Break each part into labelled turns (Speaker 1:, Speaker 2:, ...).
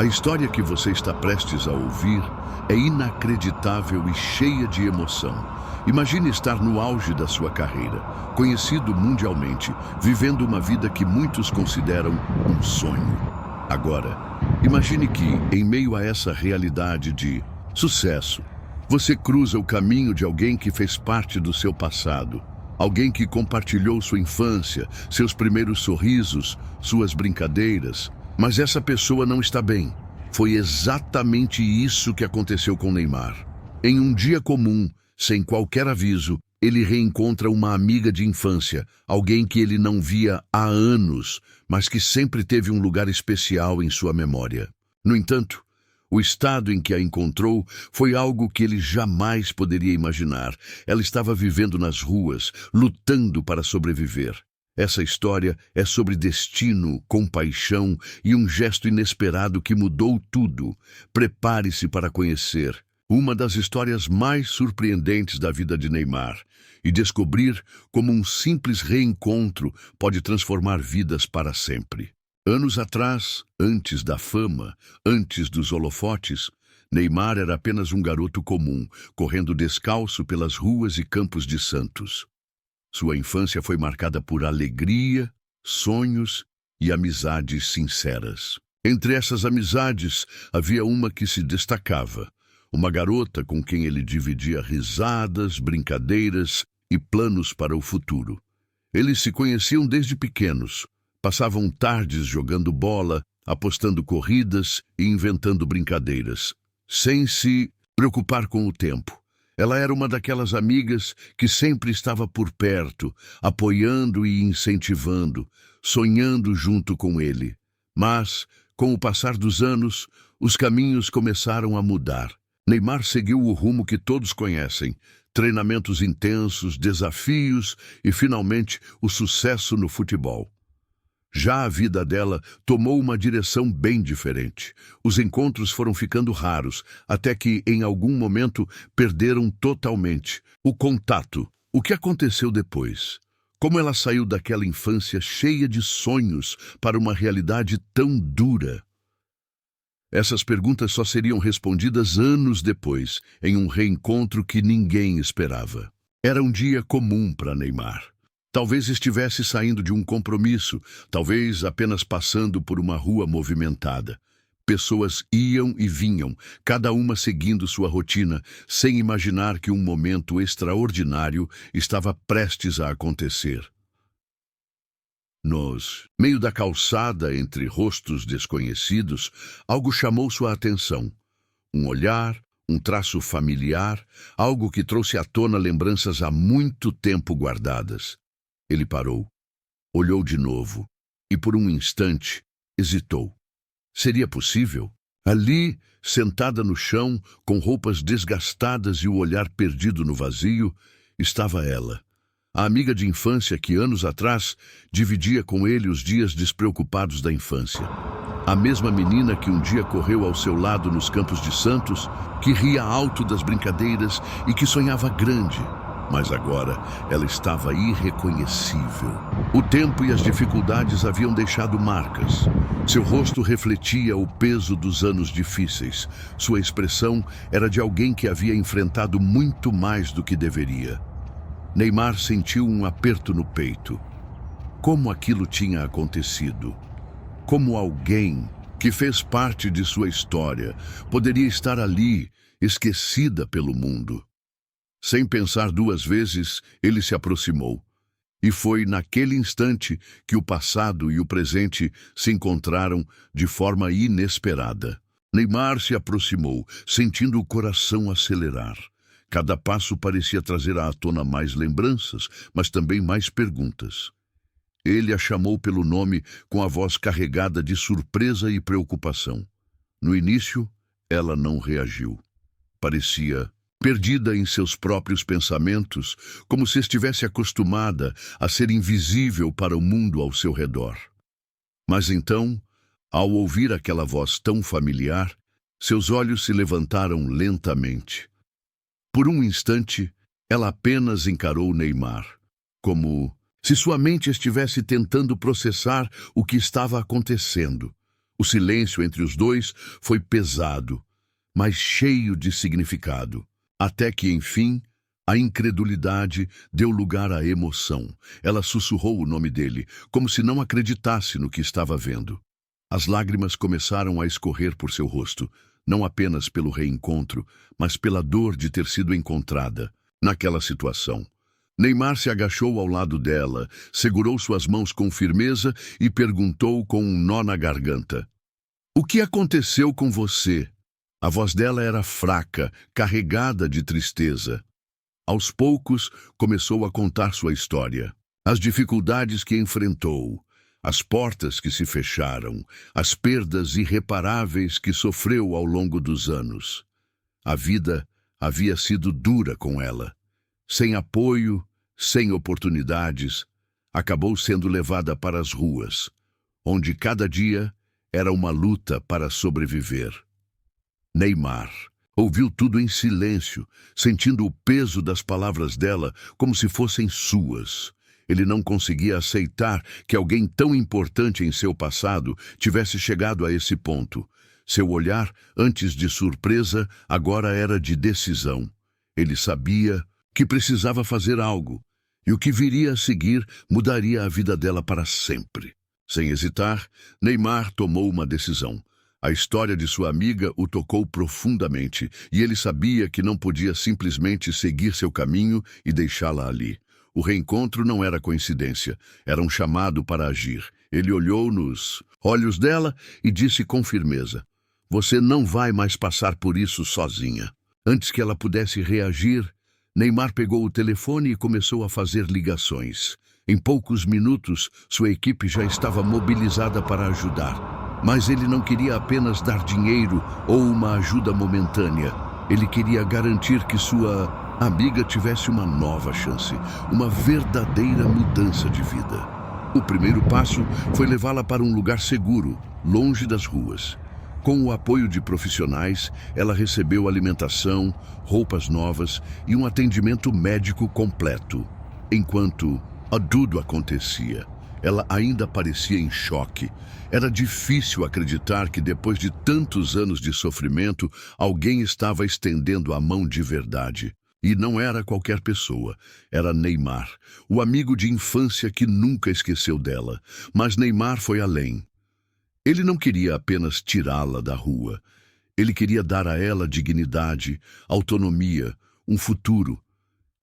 Speaker 1: A história que você está prestes a ouvir é inacreditável e cheia de emoção. Imagine estar no auge da sua carreira, conhecido mundialmente, vivendo uma vida que muitos consideram um sonho. Agora, imagine que, em meio a essa realidade de sucesso, você cruza o caminho de alguém que fez parte do seu passado, alguém que compartilhou sua infância, seus primeiros sorrisos, suas brincadeiras. Mas essa pessoa não está bem. Foi exatamente isso que aconteceu com Neymar. Em um dia comum, sem qualquer aviso, ele reencontra uma amiga de infância, alguém que ele não via há anos, mas que sempre teve um lugar especial em sua memória. No entanto, o estado em que a encontrou foi algo que ele jamais poderia imaginar. Ela estava vivendo nas ruas, lutando para sobreviver. Essa história é sobre destino, compaixão e um gesto inesperado que mudou tudo. Prepare-se para conhecer uma das histórias mais surpreendentes da vida de Neymar e descobrir como um simples reencontro pode transformar vidas para sempre. Anos atrás, antes da fama, antes dos holofotes, Neymar era apenas um garoto comum, correndo descalço pelas ruas e campos de Santos. Sua infância foi marcada por alegria, sonhos e amizades sinceras. Entre essas amizades, havia uma que se destacava, uma garota com quem ele dividia risadas, brincadeiras e planos para o futuro. Eles se conheciam desde pequenos, passavam tardes jogando bola, apostando corridas e inventando brincadeiras, sem se preocupar com o tempo. Ela era uma daquelas amigas que sempre estava por perto, apoiando e incentivando, sonhando junto com ele. Mas, com o passar dos anos, os caminhos começaram a mudar. Neymar seguiu o rumo que todos conhecem: treinamentos intensos, desafios e, finalmente, o sucesso no futebol. Já a vida dela tomou uma direção bem diferente. Os encontros foram ficando raros, até que, em algum momento, perderam totalmente o contato. O que aconteceu depois? Como ela saiu daquela infância cheia de sonhos para uma realidade tão dura? Essas perguntas só seriam respondidas anos depois, em um reencontro que ninguém esperava. Era um dia comum para Neymar. Talvez estivesse saindo de um compromisso, talvez apenas passando por uma rua movimentada. Pessoas iam e vinham, cada uma seguindo sua rotina, sem imaginar que um momento extraordinário estava prestes a acontecer. No meio da calçada, entre rostos desconhecidos, algo chamou sua atenção. Um olhar, um traço familiar, algo que trouxe à tona lembranças há muito tempo guardadas. Ele parou, olhou de novo e, por um instante, hesitou. Seria possível? Ali, sentada no chão, com roupas desgastadas e o olhar perdido no vazio, estava ela, a amiga de infância que, anos atrás, dividia com ele os dias despreocupados da infância. A mesma menina que um dia correu ao seu lado nos campos de Santos, que ria alto das brincadeiras e que sonhava grande. Mas agora ela estava irreconhecível. O tempo e as dificuldades haviam deixado marcas. Seu rosto refletia o peso dos anos difíceis. Sua expressão era de alguém que havia enfrentado muito mais do que deveria. Neymar sentiu um aperto no peito. Como aquilo tinha acontecido? Como alguém que fez parte de sua história poderia estar ali, esquecida pelo mundo? Sem pensar duas vezes, ele se aproximou. E foi naquele instante que o passado e o presente se encontraram de forma inesperada. Neymar se aproximou, sentindo o coração acelerar. Cada passo parecia trazer à tona mais lembranças, mas também mais perguntas. Ele a chamou pelo nome com a voz carregada de surpresa e preocupação. No início, ela não reagiu. Parecia perdida em seus próprios pensamentos, como se estivesse acostumada a ser invisível para o mundo ao seu redor. Mas então, ao ouvir aquela voz tão familiar, seus olhos se levantaram lentamente. Por um instante, ela apenas encarou Neymar, como se sua mente estivesse tentando processar o que estava acontecendo. O silêncio entre os dois foi pesado, mas cheio de significado, até que, enfim, a incredulidade deu lugar à emoção. Ela sussurrou o nome dele, como se não acreditasse no que estava vendo. As lágrimas começaram a escorrer por seu rosto, não apenas pelo reencontro, mas pela dor de ter sido encontrada naquela situação. Neymar se agachou ao lado dela, segurou suas mãos com firmeza e perguntou com um nó na garganta: "O que aconteceu com você?" A voz dela era fraca, carregada de tristeza. Aos poucos, começou a contar sua história. As dificuldades que enfrentou, as portas que se fecharam, as perdas irreparáveis que sofreu ao longo dos anos. A vida havia sido dura com ela. Sem apoio, sem oportunidades, acabou sendo levada para as ruas, onde cada dia era uma luta para sobreviver. Neymar ouviu tudo em silêncio, sentindo o peso das palavras dela como se fossem suas. Ele não conseguia aceitar que alguém tão importante em seu passado tivesse chegado a esse ponto. Seu olhar, antes de surpresa, agora era de decisão. Ele sabia que precisava fazer algo, e o que viria a seguir mudaria a vida dela para sempre. Sem hesitar, Neymar tomou uma decisão. A história de sua amiga o tocou profundamente, e ele sabia que não podia simplesmente seguir seu caminho e deixá-la ali. O reencontro não era coincidência, era um chamado para agir. Ele olhou nos olhos dela e disse com firmeza: "Você não vai mais passar por isso sozinha." Antes que ela pudesse reagir, Neymar pegou o telefone e começou a fazer ligações. Em poucos minutos, sua equipe já estava mobilizada para ajudar. Mas ele não queria apenas dar dinheiro ou uma ajuda momentânea. Ele queria garantir que sua amiga tivesse uma nova chance, uma verdadeira mudança de vida. O primeiro passo foi levá-la para um lugar seguro, longe das ruas. Com o apoio de profissionais, ela recebeu alimentação, roupas novas e um atendimento médico completo. Enquanto tudo acontecia, ela ainda parecia em choque. Era difícil acreditar que, depois de tantos anos de sofrimento, alguém estava estendendo a mão de verdade. E não era qualquer pessoa, era Neymar, o amigo de infância que nunca esqueceu dela. Mas Neymar foi além. Ele não queria apenas tirá-la da rua. Ele queria dar a ela dignidade, autonomia, um futuro.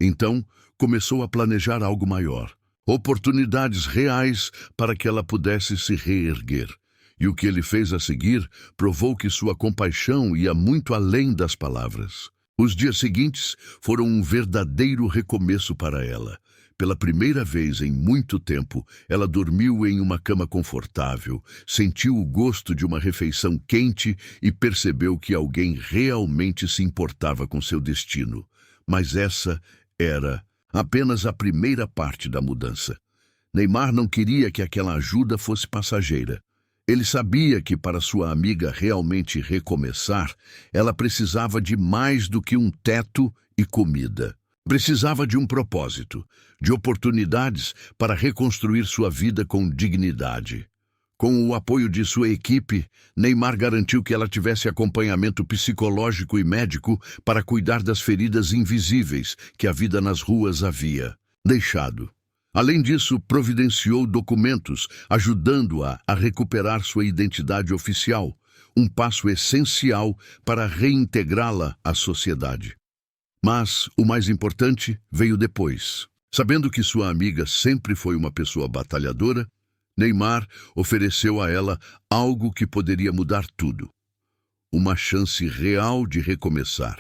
Speaker 1: Então, começou a planejar algo maior. Oportunidades reais para que ela pudesse se reerguer. E o que ele fez a seguir provou que sua compaixão ia muito além das palavras. Os dias seguintes foram um verdadeiro recomeço para ela. Pela primeira vez em muito tempo, ela dormiu em uma cama confortável, sentiu o gosto de uma refeição quente e percebeu que alguém realmente se importava com seu destino. Mas essa era apenas a primeira parte da mudança. Neymar não queria que aquela ajuda fosse passageira. Ele sabia que, para sua amiga realmente recomeçar, ela precisava de mais do que um teto e comida. Precisava de um propósito, de oportunidades para reconstruir sua vida com dignidade. Com o apoio de sua equipe, Neymar garantiu que ela tivesse acompanhamento psicológico e médico para cuidar das feridas invisíveis que a vida nas ruas havia deixado. Além disso, providenciou documentos, ajudando-a a recuperar sua identidade oficial, um passo essencial para reintegrá-la à sociedade. Mas o mais importante veio depois. Sabendo que sua amiga sempre foi uma pessoa batalhadora, Neymar ofereceu a ela algo que poderia mudar tudo. Uma chance real de recomeçar.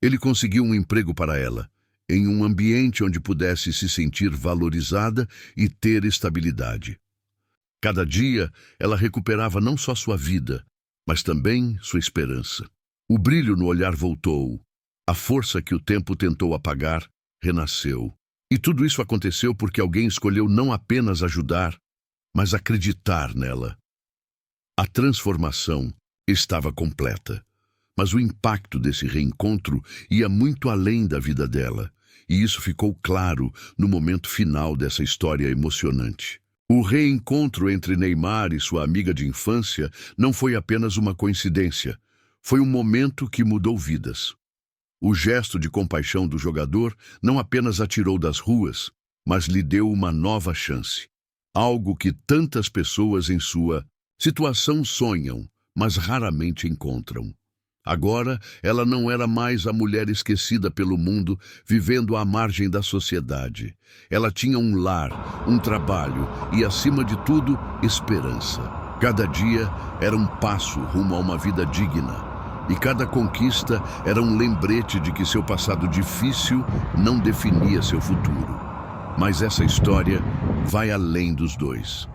Speaker 1: Ele conseguiu um emprego para ela, em um ambiente onde pudesse se sentir valorizada e ter estabilidade. Cada dia, ela recuperava não só sua vida, mas também sua esperança. O brilho no olhar voltou. A força que o tempo tentou apagar renasceu. E tudo isso aconteceu porque alguém escolheu não apenas ajudar, mas acreditar nela. A transformação estava completa, mas o impacto desse reencontro ia muito além da vida dela, e isso ficou claro no momento final dessa história emocionante. O reencontro entre Neymar e sua amiga de infância não foi apenas uma coincidência. Foi um momento que mudou vidas. O gesto de compaixão do jogador não apenas a tirou das ruas, mas lhe deu uma nova chance. Algo que tantas pessoas em sua situação sonham, mas raramente encontram. Agora, ela não era mais a mulher esquecida pelo mundo, vivendo à margem da sociedade. Ela tinha um lar, um trabalho e, acima de tudo, esperança. Cada dia era um passo rumo a uma vida digna. E cada conquista era um lembrete de que seu passado difícil não definia seu futuro. Mas essa história vai além dos dois.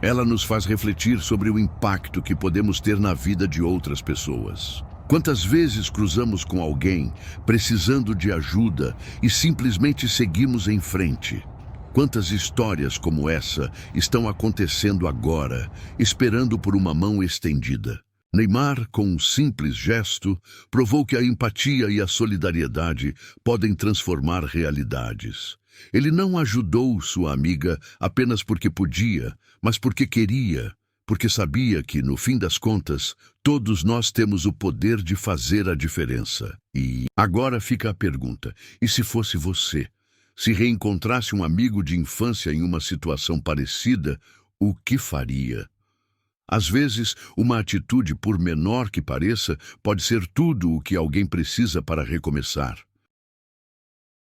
Speaker 1: Ela nos faz refletir sobre o impacto que podemos ter na vida de outras pessoas. Quantas vezes cruzamos com alguém precisando de ajuda e simplesmente seguimos em frente? Quantas histórias como essa estão acontecendo agora, esperando por uma mão estendida? Neymar, com um simples gesto, provou que a empatia e a solidariedade podem transformar realidades. Ele não ajudou sua amiga apenas porque podia, mas porque queria, porque sabia que, no fim das contas, todos nós temos o poder de fazer a diferença. E agora fica a pergunta: e se fosse você? Se reencontrasse um amigo de infância em uma situação parecida, o que faria? Às vezes, uma atitude, por menor que pareça, pode ser tudo o que alguém precisa para recomeçar.